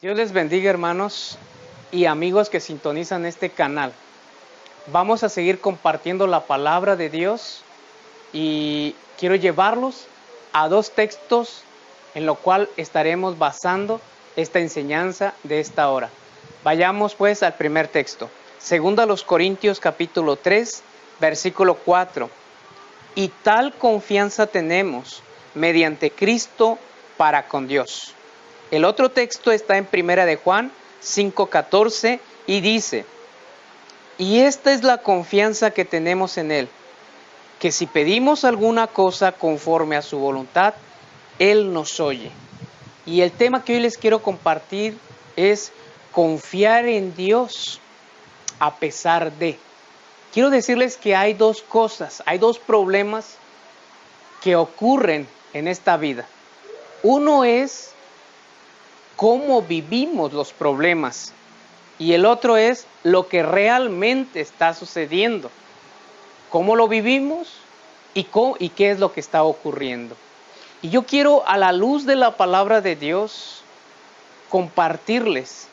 Dios les bendiga, hermanos y amigos que sintonizan este canal. Vamos a seguir compartiendo la palabra de Dios y quiero llevarlos a dos textos en lo cual estaremos basando esta enseñanza de esta hora. Vayamos pues al primer texto. Segunda a los Corintios capítulo 3, versículo 4. Y tal confianza tenemos mediante Cristo para con Dios. El otro texto está en Primera de Juan 5:14 y dice: y esta es la confianza que tenemos en Él, que si pedimos alguna cosa conforme a su voluntad, Él nos oye. Y el tema que hoy les quiero compartir es confiar en Dios a pesar de. Quiero decirles que hay dos cosas, hay dos problemas que ocurren en esta vida. Uno es cómo vivimos los problemas y el otro es lo que realmente está sucediendo. ¿Cómo lo vivimos y qué es lo que está ocurriendo? Y yo quiero, a la luz de la palabra de Dios, compartirles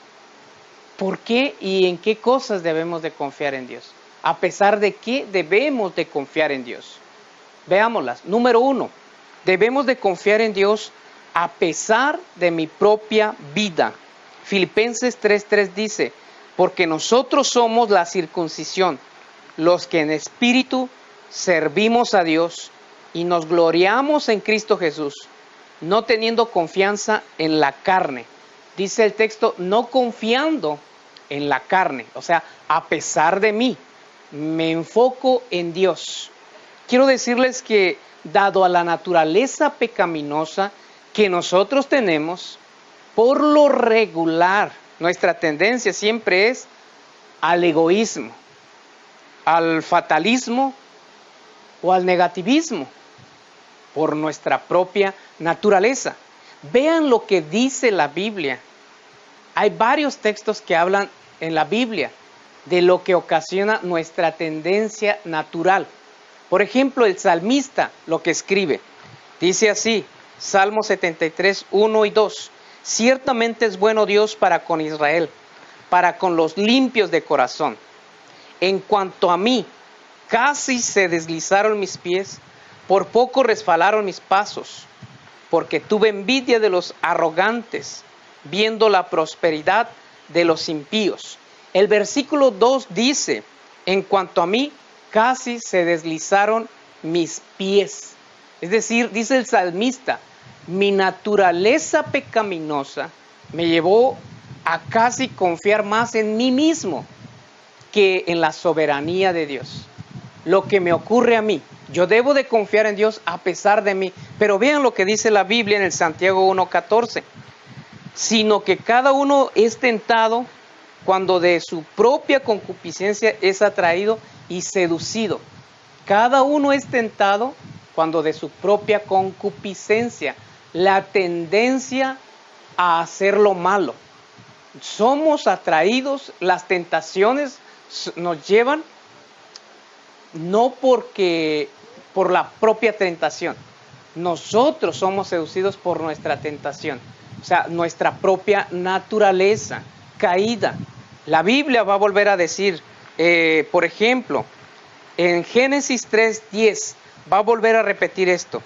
por qué y en qué cosas debemos de confiar en Dios. A pesar de qué debemos de confiar en Dios. Veámoslas. Número 1, debemos de confiar en Dios a pesar de mi propia vida. Filipenses 3:3 dice: porque nosotros somos la circuncisión, los que en espíritu servimos a Dios y nos gloriamos en Cristo Jesús, no teniendo confianza en la carne. Dice el texto, no confiando en la carne, o sea, a pesar de mí, me enfoco en Dios. Quiero decirles que, dado a la naturaleza pecaminosa que nosotros tenemos, por lo regular, nuestra tendencia siempre es al egoísmo, al fatalismo o al negativismo, por nuestra propia naturaleza. Vean lo que dice la Biblia. Hay varios textos que hablan en la Biblia de lo que ocasiona nuestra tendencia natural. Por ejemplo, el salmista lo que escribe, dice así, Salmo 73, 1 y 2. Ciertamente es bueno Dios para con Israel, para con los limpios de corazón. En cuanto a mí, casi se deslizaron mis pies, por poco resbalaron mis pasos, porque tuve envidia de los arrogantes, viendo la prosperidad de los impíos. El versículo 2 dice, en cuanto a mí, casi se deslizaron mis pies. Es decir, dice el salmista, mi naturaleza pecaminosa me llevó a casi confiar más en mí mismo que en la soberanía de Dios. Lo que me ocurre a mí, yo debo de confiar en Dios a pesar de mí. Pero vean lo que dice la Biblia en el Santiago 1:14. Sino que cada uno es tentado cuando de su propia concupiscencia es atraído y seducido. Cada uno es tentado cuando de su propia concupiscencia, la tendencia a hacer lo malo. Somos atraídos, las tentaciones nos llevan no por la propia tentación. Nosotros somos seducidos por nuestra tentación, o sea, nuestra propia naturaleza caída. La Biblia va a volver a decir, por ejemplo, en Génesis 3:10, va a volver a repetir esto.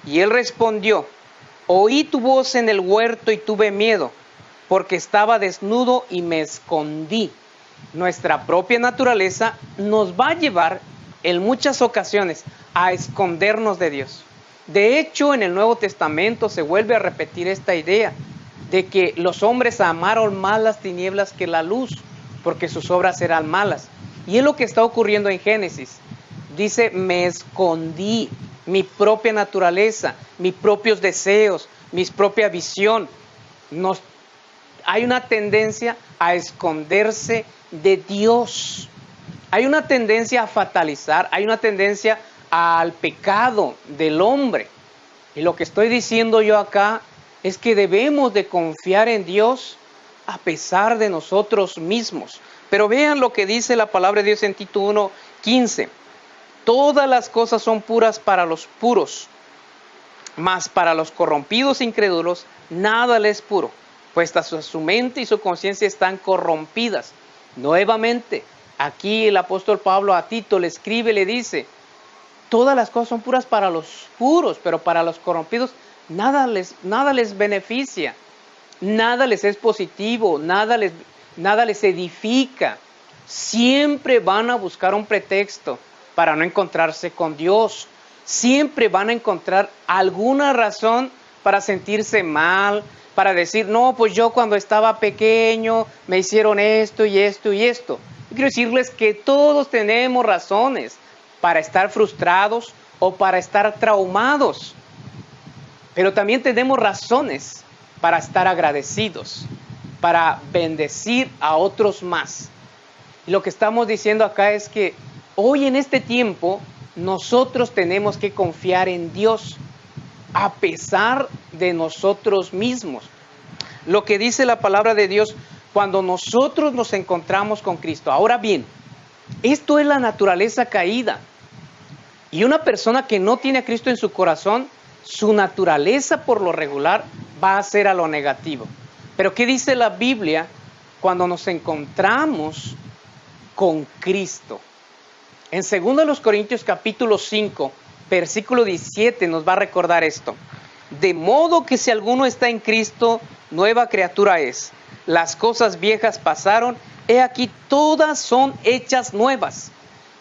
Y él respondió, oí tu voz en el huerto y tuve miedo, porque estaba desnudo y me escondí. Nuestra propia naturaleza nos va a llevar en muchas ocasiones a escondernos de Dios. De hecho, en el Nuevo Testamento se vuelve a repetir esta idea de que los hombres amaron más las tinieblas que la luz, porque sus obras eran malas. Y es lo que está ocurriendo en Génesis. Dice, me escondí, mi propia naturaleza, mis propios deseos, mi propia visión. Hay una tendencia a esconderse de Dios. Hay una tendencia a fatalizar, hay una tendencia al pecado del hombre. Y lo que estoy diciendo yo acá es que debemos de confiar en Dios a pesar de nosotros mismos. Pero vean lo que dice la palabra de Dios en Tito 1:15. Todas las cosas son puras para los puros, mas para los corrompidos e incrédulos nada les es puro. pues su mente y su conciencia están corrompidas. Nuevamente, aquí el apóstol Pablo a Tito le escribe, le dice, todas las cosas son puras para los puros, pero para los corrompidos nada les beneficia, nada les es positivo, nada les edifica. Siempre van a buscar un pretexto para no encontrarse con Dios. Siempre van a encontrar alguna razón para sentirse mal, para decir, no, pues yo cuando estaba pequeño me hicieron esto y esto y esto. Quiero decirles que todos tenemos razones para estar frustrados o para estar traumados. Pero también tenemos razones para estar agradecidos, para bendecir a otros más. Y lo que estamos diciendo acá es que hoy en este tiempo nosotros tenemos que confiar en Dios a pesar de nosotros mismos. Lo que dice la palabra de Dios cuando nosotros nos encontramos con Cristo. Ahora bien, esto es la naturaleza caída. Y una persona que no tiene a Cristo en su corazón, su naturaleza por lo regular va a ser a lo negativo. Pero ¿qué dice la Biblia cuando nos encontramos con Cristo? En 2 Corintios capítulo 5, versículo 17 nos va a recordar esto. De modo que si alguno está en Cristo, nueva criatura es. Las cosas viejas pasaron, he aquí todas son hechas nuevas.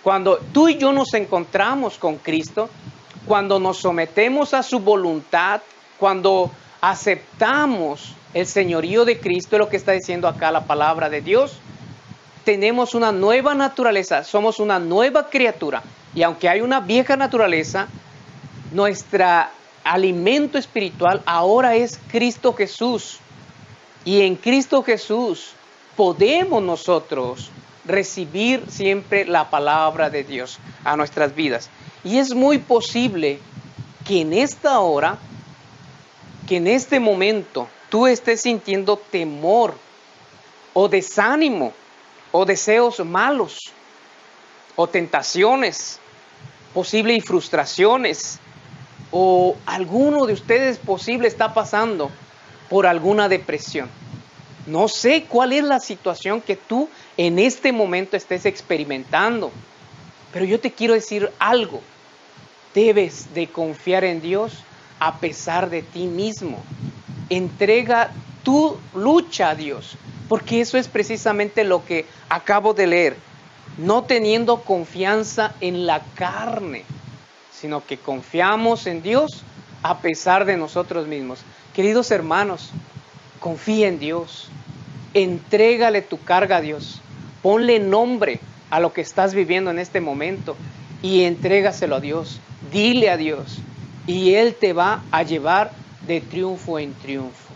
Cuando tú y yo nos encontramos con Cristo, cuando nos sometemos a su voluntad, cuando aceptamos el señorío de Cristo, es lo que está diciendo acá la palabra de Dios, tenemos una nueva naturaleza, somos una nueva criatura. Y aunque hay una vieja naturaleza, nuestro alimento espiritual ahora es Cristo Jesús. Y en Cristo Jesús podemos nosotros recibir siempre la palabra de Dios a nuestras vidas. Y es muy posible que en esta hora, que en este momento, tú estés sintiendo temor o desánimo o deseos malos o tentaciones, posible y frustraciones, o alguno de ustedes posible está pasando por alguna depresión. No sé cuál es la situación que tú en este momento estés experimentando, pero yo te quiero decir algo. Debes de confiar en Dios a pesar de ti mismo. Entrega tu lucha a Dios, porque eso es precisamente lo que acabo de leer. No teniendo confianza en la carne, sino que confiamos en Dios a pesar de nosotros mismos. Queridos hermanos, confía en Dios. Entrégale tu carga a Dios. Ponle nombre a lo que estás viviendo en este momento y entrégaselo a Dios. Dile a Dios y Él te va a llevar de triunfo en triunfo.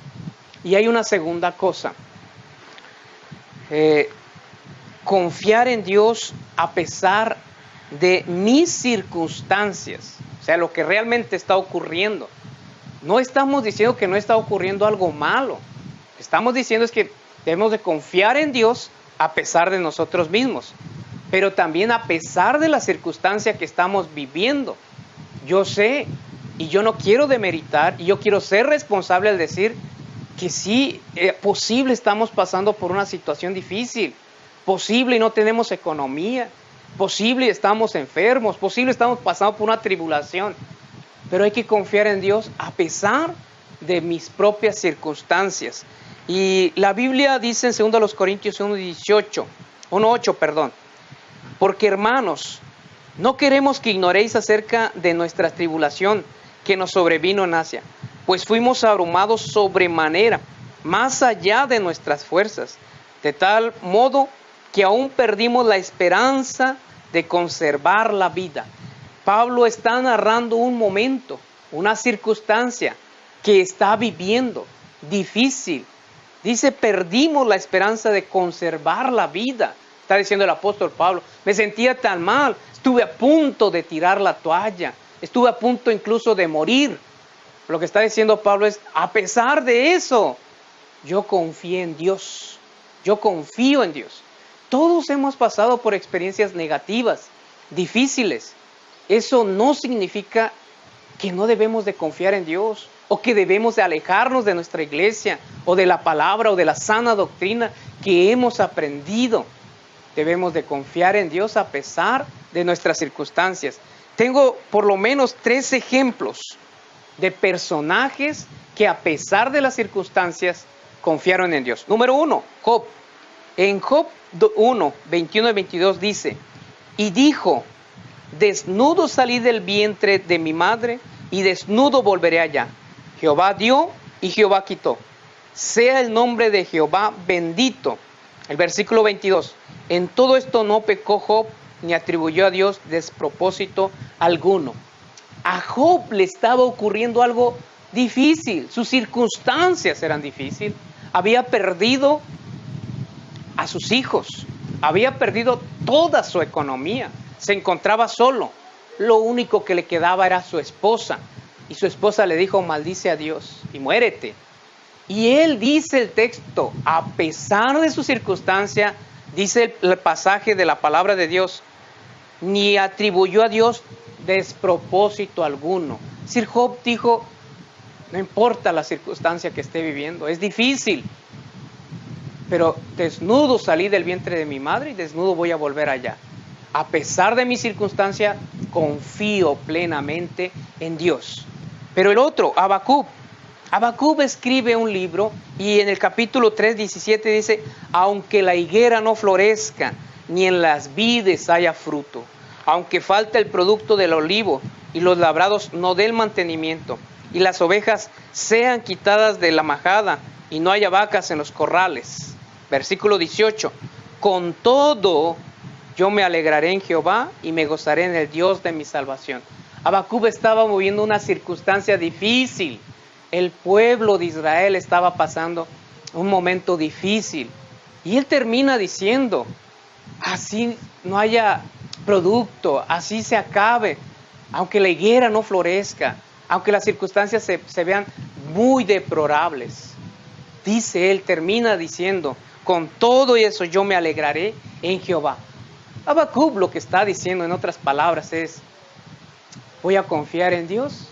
Y hay una segunda cosa. Confiar en Dios a pesar de mis circunstancias. O sea, lo que realmente está ocurriendo. No estamos diciendo que no está ocurriendo algo malo. Estamos diciendo es que debemos de confiar en Dios a pesar de nosotros mismos, pero también a pesar de la circunstancia que estamos viviendo. Yo sé, y yo no quiero demeritar, y yo quiero ser responsable al decir que sí, posible estamos pasando por una situación difícil, posible y no tenemos economía, posible y estamos enfermos, posible estamos pasando por una tribulación, pero hay que confiar en Dios a pesar de mis propias circunstancias. Y la Biblia dice en 2 Corintios 1:8, porque hermanos, no queremos que ignoréis acerca de nuestra tribulación que nos sobrevino en Asia, pues fuimos abrumados sobremanera, más allá de nuestras fuerzas, de tal modo que aún perdimos la esperanza de conservar la vida. Pablo está narrando un momento, una circunstancia que está viviendo difícil. Dice, perdimos la esperanza de conservar la vida. Está diciendo el apóstol Pablo, me sentía tan mal, estuve a punto de tirar la toalla, estuve a punto incluso de morir. Lo que está diciendo Pablo es, a pesar de eso, yo confié en Dios, yo confío en Dios. Todos hemos pasado por experiencias negativas, difíciles. Eso no significa que no debemos de confiar en Dios o que debemos de alejarnos de nuestra iglesia, o de la palabra, o de la sana doctrina que hemos aprendido. Debemos de confiar en Dios a pesar de nuestras circunstancias. Tengo por lo menos 3 ejemplos de personajes que a pesar de las circunstancias confiaron en Dios. Número 1, Job. En Job 1, 21 y 22 dice: y dijo, desnudo salí del vientre de mi madre, y desnudo volveré allá. Jehová dio y Jehová quitó. Sea el nombre de Jehová bendito. El versículo 22. En todo esto no pecó Job, ni atribuyó a Dios despropósito alguno. A Job le estaba ocurriendo algo difícil. Sus circunstancias eran difíciles. Había perdido a sus hijos. Había perdido toda su economía. Se encontraba solo. Lo único que le quedaba era su esposa. Y su esposa le dijo: maldice a Dios y muérete. Y él dice el texto, a pesar de su circunstancia, dice el pasaje de la palabra de Dios, ni atribuyó a Dios despropósito alguno. Es decir, Job dijo: no importa la circunstancia que esté viviendo, es difícil, pero desnudo salí del vientre de mi madre y desnudo voy a volver allá. A pesar de mi circunstancia, confío plenamente en Dios. Pero el otro, Habacuc escribe un libro y en el capítulo 3, 17 dice: aunque la higuera no florezca, ni en las vides haya fruto, aunque falte el producto del olivo y los labrados no den mantenimiento, y las ovejas sean quitadas de la majada y no haya vacas en los corrales. Versículo 18: con todo yo me alegraré en Jehová y me gozaré en el Dios de mi salvación. Habacuc estaba viviendo una circunstancia difícil. El pueblo de Israel estaba pasando un momento difícil. Y él termina diciendo: así no haya producto, así se acabe, aunque la higuera no florezca, aunque las circunstancias se vean muy deplorables. Dice él, termina diciendo: con todo eso yo me alegraré en Jehová. Habacuc lo que está diciendo en otras palabras es: voy a confiar en Dios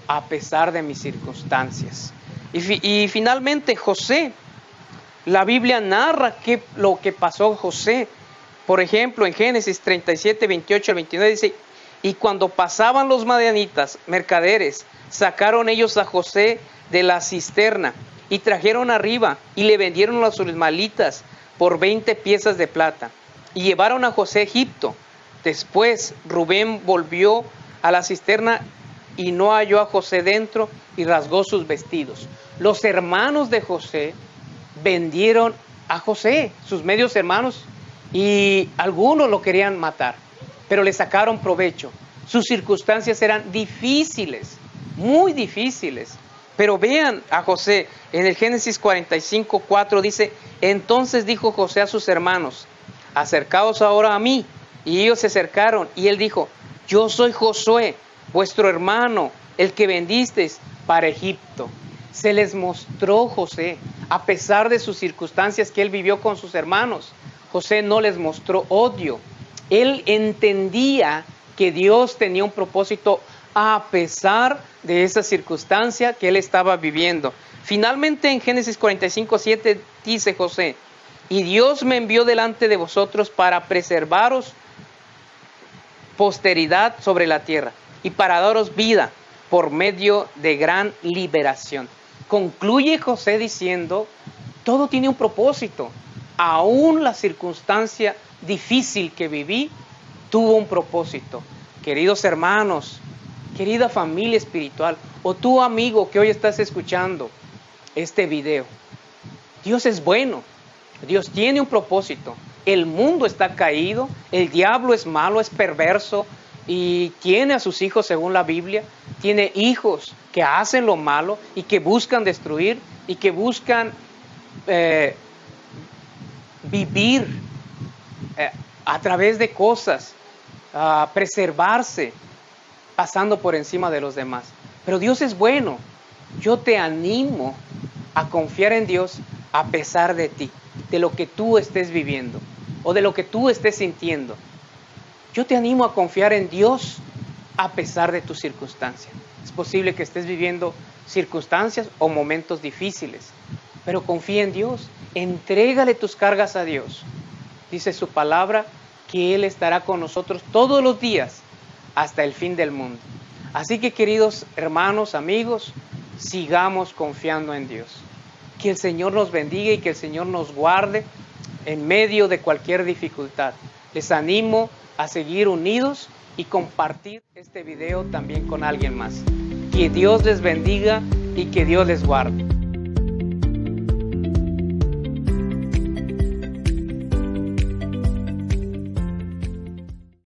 a pesar de mis circunstancias. Y finalmente José, la Biblia narra lo que pasó a José. Por ejemplo, en Génesis 37, 28 al 29 dice: y cuando pasaban los madianitas, mercaderes, sacaron ellos a José de la cisterna y trajeron arriba y le vendieron a los ismaelitas por 20 piezas de plata y llevaron a José a Egipto. Después Rubén volvió a la cisterna y no halló a José dentro y rasgó sus vestidos. Los hermanos de José vendieron a José, sus medios hermanos, y algunos lo querían matar, pero le sacaron provecho. Sus circunstancias eran difíciles, muy difíciles. Pero vean a José, en el Génesis 45, 4 dice: entonces dijo José a sus hermanos: acercaos ahora a mí. Y ellos se acercaron, y él dijo: yo soy Josué, vuestro hermano, el que vendisteis para Egipto. Se les mostró José, a pesar de sus circunstancias que él vivió con sus hermanos. José no les mostró odio. Él entendía que Dios tenía un propósito a pesar de esa circunstancia que él estaba viviendo. Finalmente en Génesis 45, 7 dice José: y Dios me envió delante de vosotros para preservaros posteridad sobre la tierra y para daros vida por medio de gran liberación. Concluye José diciendo: todo tiene un propósito. Aún la circunstancia difícil que viví tuvo un propósito. Queridos hermanos, querida familia espiritual, o tú amigo que hoy estás escuchando este video, Dios es bueno, Dios tiene un propósito. El mundo está caído, el diablo es malo, es perverso y tiene a sus hijos, según la Biblia, tiene hijos que hacen lo malo y que buscan destruir y que buscan vivir a través de cosas, preservarse, pasando por encima de los demás. Pero Dios es bueno. Yo te animo a confiar en Dios a pesar de ti, de lo que tú estés viviendo o de lo que tú estés sintiendo. Yo te animo a confiar en Dios a pesar de tu circunstancia. Es posible que estés viviendo circunstancias o momentos difíciles, pero confía en Dios, entrégale tus cargas a Dios. Dice su palabra que Él estará con nosotros todos los días hasta el fin del mundo. Así que, queridos hermanos, amigos, sigamos confiando en Dios. Que el Señor nos bendiga y que el Señor nos guarde en medio de cualquier dificultad. Les animo a seguir unidos y compartir este video también con alguien más. Que Dios les bendiga y que Dios les guarde.